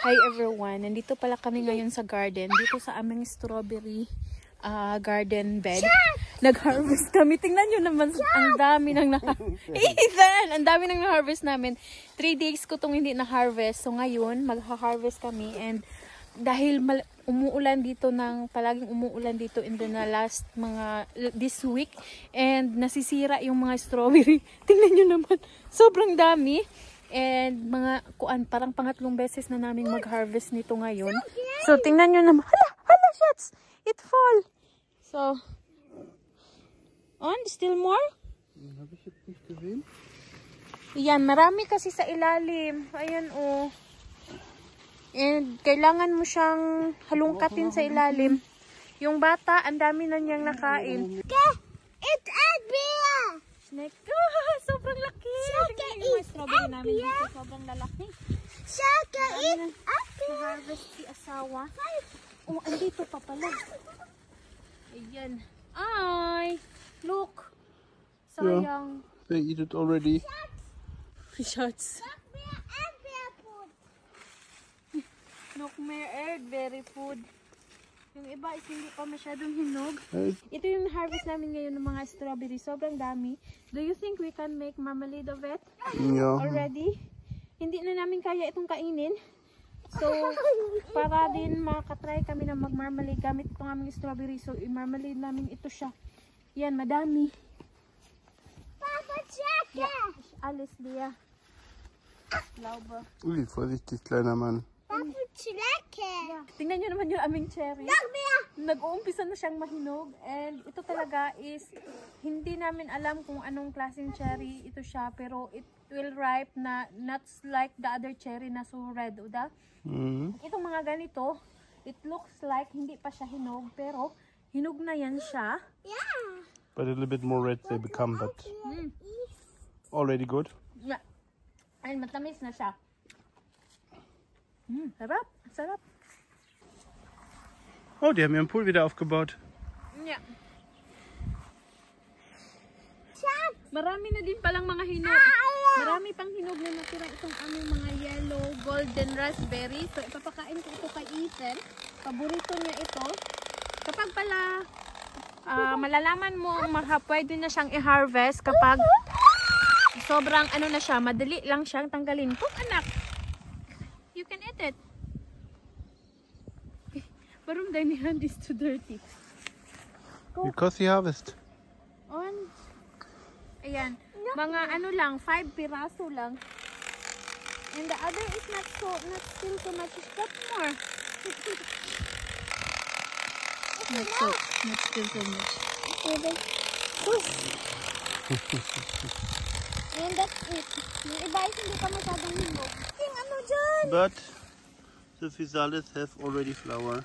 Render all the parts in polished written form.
Hi everyone! Nandito pala kami ngayon sa garden. Dito sa aming strawberry garden bed. Nag-harvest kami. Tingnan nyo naman, ang dami nang Ethan! Ang dami nang na-harvest namin. 3 days ko itong hindi na-harvest. So ngayon, mag-harvest kami. And dahil umuulan dito palaging umuulan dito in the last this week. And nasisira yung mga strawberry. Tingnan nyo naman, sobrang dami. And parang pangatlong beses na namin mag-harvest nito ngayon. So, tingnan nyo naman. Hala, shots! It fall! So, still more? Yan, marami kasi sa ilalim. Ayan, oh. And, kailangan mo siyang halungkatin sa ilalim. Yung bata, ang dami na niyang nakain. It's a bear! Snake. Oh, sobrang laki. Shaka yung strawberry namin dito. Sobrang lalaki. Shaka it up here. Harvest si asawa. Oh, andito pa pala. Ayan. Ay! Look! Sayang. Yeah, they eat it already. Shots. Bear and bear food. Nokmare egg, berry food. Yung iba is hindi pa masyadong hinog. Ito yung harvest namin ngayon ng mga strawberry. Sobrang dami. Do you think we can make marmalade of it? Yeah. Already? Hindi na namin kaya itong kainin. So, para din makatry kami na mag-marmalade gamit itong aming strawberry. So, i-marmalade namin ito siya. Yan, madami. Papa, check it. Yeah. Alles Lea. Glaube. Ui, vorsichtig, kleiner Mann. Papa, check it. Yeah. Tingnan nyo naman yung aming cherry. Nag-uumpisa na siyang mahinog. And ito talaga is, hindi namin alam kung anong klaseng cherry ito siya. Pero it will ripe na not like the other cherry na so red, uda? Itong mga ganito, it looks like hindi pa siya hinog. Pero hinog na yan siya. Yeah. But a little bit more red they become, but already good. Yeah. And matamis na siya. Sarap, sarap. Oh, die haben ihren Pool wieder aufgebaut. Yeah. Marami na din palang mga hinog. Marami pang hinog na natira itong aming mga yellow golden raspberry. So, ipapakain ko ito kay Ethan. Paborito niya ito. Kapag pala malalaman mo, pwede na siyang i-harvest kapag sobrang na siya, madali lang siyang tanggalin. Cook, anak! You can eat it. Warum deine hand is too dirty? Because he harvest. Ayan, mga lang, 5 piraso lang. And the other is not still so much. Stop more. Not still so much. And that's it. Yung iba is hindi pa masyadong hinog. Yung ano dyan? But the physalis have already flower.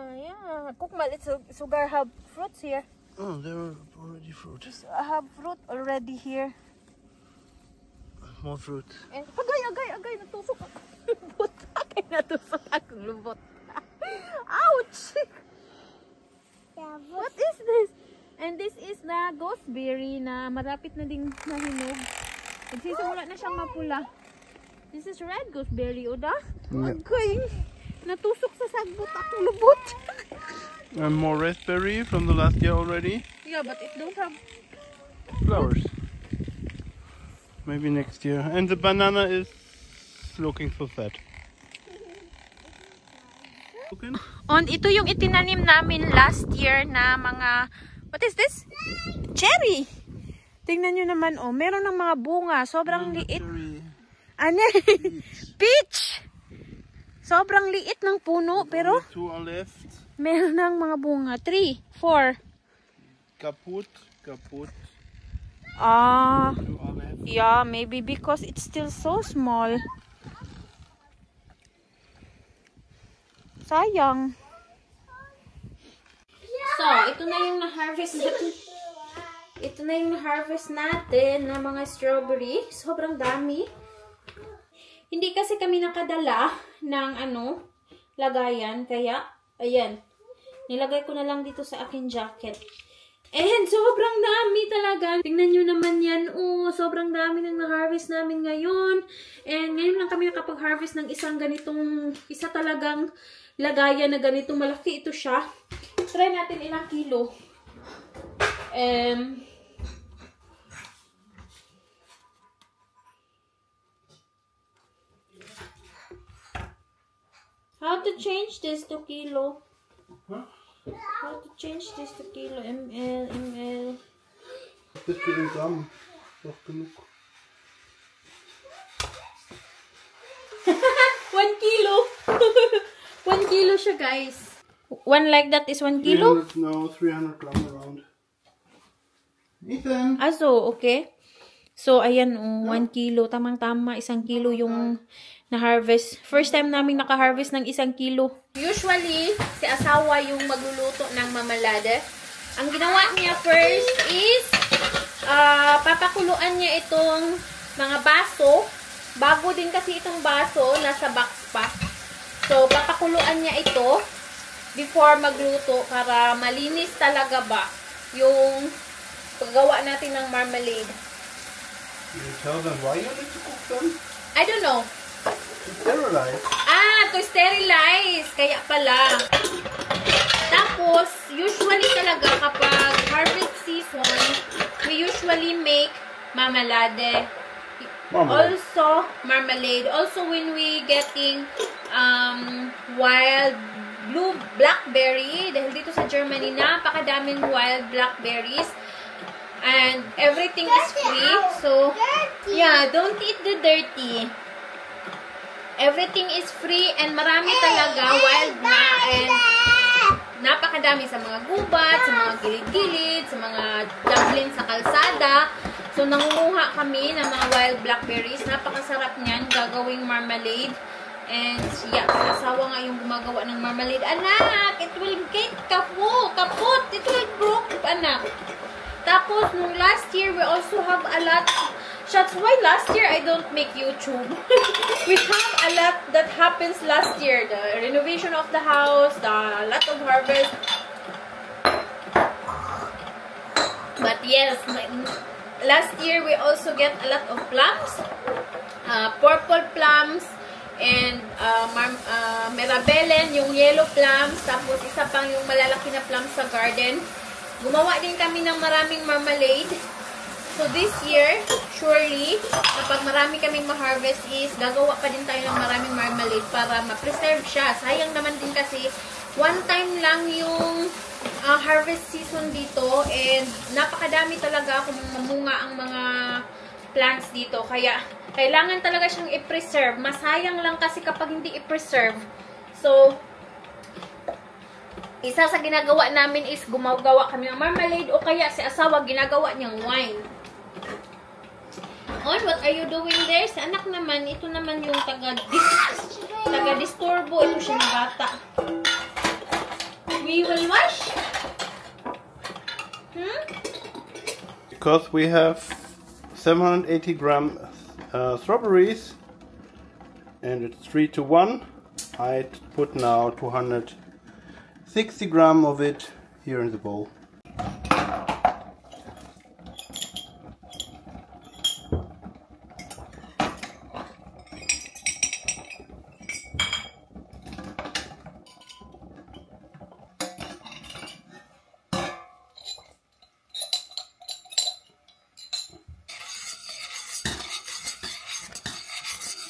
Yeah. Cook mal, it's sugar have fruits here. Oh, there are already fruit. I have fruit already here. More fruit. And agay, natusok ako. Lubot. Agay, natusok akong lubot. Ouch! What is this? And this is the gooseberry na marapit na ding nahinog. Nagsisimula na siyang mapula. This is red gooseberry, Oda? Yeah. Agay, natusok sa sagbot akong lubot. And more raspberry from the last year already. Yeah, but it don't have Flowers. Maybe next year. And the banana is looking so sad. Ito yung itinanim namin last year na mga, what is this? Cherry! Tingnan nyo naman, meron ng mga bunga. Sobrang liit. Ano? Peach! Sobrang liit ng puno, pero Two are left. meron ng mga bunga. 3, 4. Kaputt. Two are left. yeah, maybe because it's still so small. Sayang. So, ito na yung na-harvest natin. Ito na yung na-harvest natin ng mga strawberry. Sobrang dami. Hindi kasi kami nakadala ng lagayan. Kaya, ayan. Nilagay ko na lang dito sa akin jacket. And sobrang dami talaga. Tingnan nyo naman yan. Oh, sobrang dami nang na-harvest namin ngayon. And ngayon lang kami nakapag-harvest ng isang ganitong, isa talagang lagayan na ganitong malaki. Ito siya. Try natin ilang kilo. How to change this to kilo? Huh? How to change this to kilo? ml. Das ist in Gramm. Doch genug. 1 kilo. 1 kilo siya, guys. One like that is 1 kilo? 300 gram around. Ethan! So, okay. So, ayan, 1 kilo. Tamang-tama, 1 kilo yung na-harvest. First time namin naka-harvest ng 1 kilo. Usually, si asawa yung magluluto ng mamalade. Ang ginawa niya first is, papakuluan niya itong mga baso. Bago din kasi itong baso, nasa box pa. So, papakuluan niya ito before magluto para malinis talaga ba yung paggawa natin ng marmalade. You tell them why you need to cook them? I don't know. To sterilize. To sterilize. Kaya pala. Tapos, usually talaga kapag harvest season, we usually make marmalade. Also, marmalade. Also, when we getting wild blue blackberry, dahil dito sa Germany, napakadaming wild blackberries. And everything is free. So, yeah, don't eat the dirty. Everything is free and marami talaga wild na and napakadami sa mga gubat, sa mga gilid-gilid, sa mga dumpling sa kalsada. So, nangunguha kami ng mga wild blackberries. Napakasarap niyan, gagawing marmalade. And, yeah, asawa nga yung gumagawa ng marmalade. Anak, it will get kaput. It will broke, anak. Tapos, nung last year, we also have a lot. That's why last year, I don't make YouTube. We have a lot that happens last year. The renovation of the house, the lot of harvest. But yes, last year, we also get a lot of plums. Purple plums. And Mirabellen, yung yellow plums. Tapos isa pang yung malalaki na plums sa garden. Gumawa din kami ng maraming marmalade. So this year, surely, kapag marami kaming ma-harvest is, gagawa pa din tayo ng maraming marmalade para ma-preserve siya. Sayang naman din kasi, one time lang yung harvest season dito and napakadami talaga kung mamunga ang mga plants dito. Kaya, kailangan talaga siyang i-preserve. Masayang lang kasi kapag hindi i-preserve. So, isa sa ginagawa namin is gumagawa kami ng marmalade o kaya si asawa ginagawa niyang wine. On, what are you doing there? Sa anak naman, ito naman yung taga-disturbo. Ito siya na bata. We will wash? Because we have 780 gram strawberries and it's 3:1. I'd put now 260 gram of it here in the bowl.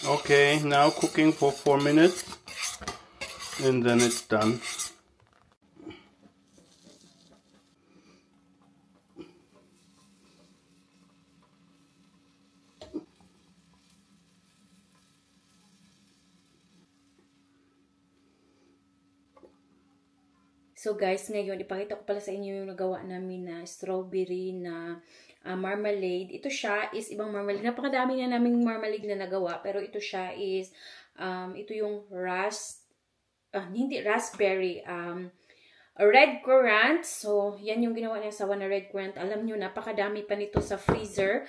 Okay, now cooking for 4 minutes and then it's done. So guys, ngayon ipakita ko pala sa inyo yung nagawa namin na strawberry na marmalade. Ito siya is ibang marmalade. Napakadami na naming marmalade na nagawa. Pero ito siya is, ito yung hindi raspberry, red currant. So, yan yung ginawa niya sa red currant. Alam nyo, napakadami pa nito sa freezer.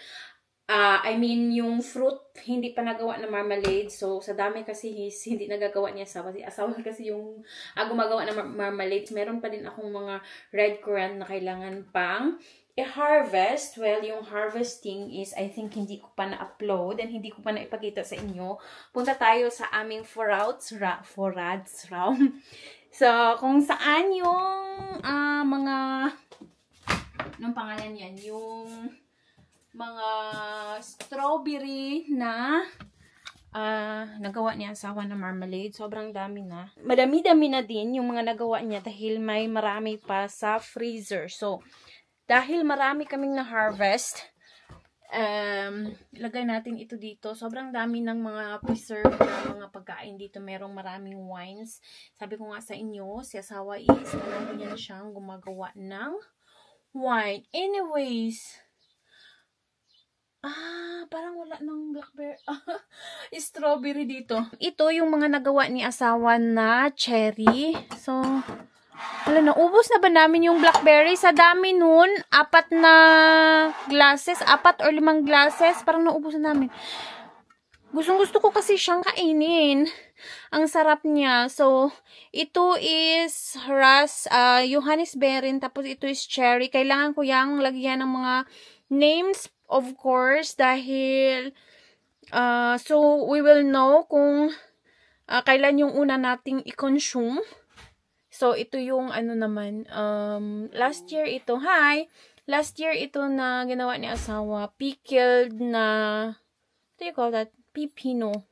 I mean, yung fruit, hindi pa nagawa na marmalade. So, sa dami kasi hindi nagagawa niya asawa. Si asawa kasi yung gumagawa ng marmalade. Meron pa din akong mga red currant na kailangan pang i-harvest. Well, yung harvesting is, I think, hindi ko pa na-upload and hindi ko pa na-ipakita sa inyo. Punta tayo sa aming forads realm. So, kung saan yung mga, anong pangalan yan? Yung mga strawberry na nagawa niya asawa na marmalade. Sobrang dami na. Madami-dami na din yung mga nagawa niya dahil may marami pa sa freezer. So, dahil marami kaming na-harvest, ilagay natin ito dito. Sobrang dami ng mga preserved na mga pagkain dito. Merong maraming wines. Sabi ko nga sa inyo, si asawa is marami niya na siyang gumagawa ng wine. Anyways, parang wala ng blackberry. Strawberry dito. Ito yung mga nagawa ni asawa na cherry. So, wala na. Ubos na ba namin yung blackberry? Sa dami nun, 4 na glasses. 4 or 5 glasses. Parang naubos na namin. Gustong-gusto ko kasi siyang kainin. Ang sarap niya. So, ito is Johannisbeeren. Tapos ito is cherry. Kailangan ko yung lagyan ng mga names, of course, dahil so we will know kung kailan yung una nating i-consume. So ito yung ano naman, last year ito na ginawa ni asawa, pickled na, what do you call that? Pipino.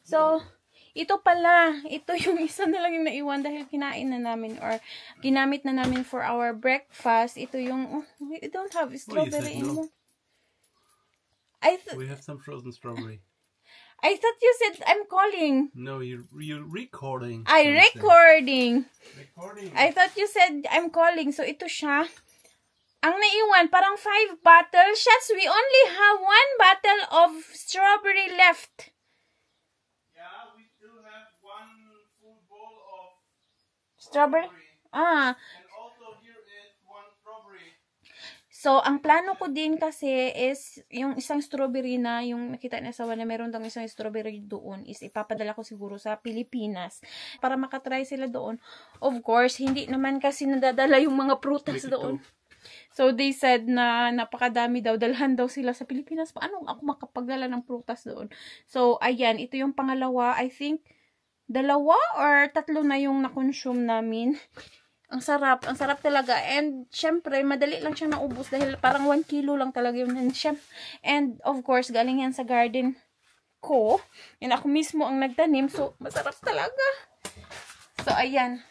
So ito pala, ito yung isa na lang yung naiwan dahil kinain na namin or ginamit na namin for our breakfast. Ito yung, we don't have strawberry anymore. We have some frozen strawberry. I thought you said I'm calling. No, you're recording. Recording. Recording. I thought you said I'm calling. So ito siya. Ang naiwan, parang 5 bottle shots. We only have 1 bottle of strawberry left. Yeah, we still have 1 full bowl of Strawberry? And also here is 1 strawberry. So, ang plano ko din kasi is, yung isang strawberry na, yung nakita na asawa na meron daw isang strawberry doon, is ipapadala ko siguro sa Pilipinas para makatry sila doon. Of course, hindi naman kasi nadadala yung mga prutas doon. So, they said na napakadami daw, dalhan daw sila sa Pilipinas. Paano ako makapagdala ng prutas doon? So, ayan, ito yung pangalawa. I think, 2 or 3 na yung na-consume namin. Ang sarap talaga. And, syempre, madali lang siyang naubos dahil parang 1 kilo lang talaga yun. And, of course, galing yan sa garden ko. And ako mismo ang nagtanim. So, masarap talaga. So, ayan.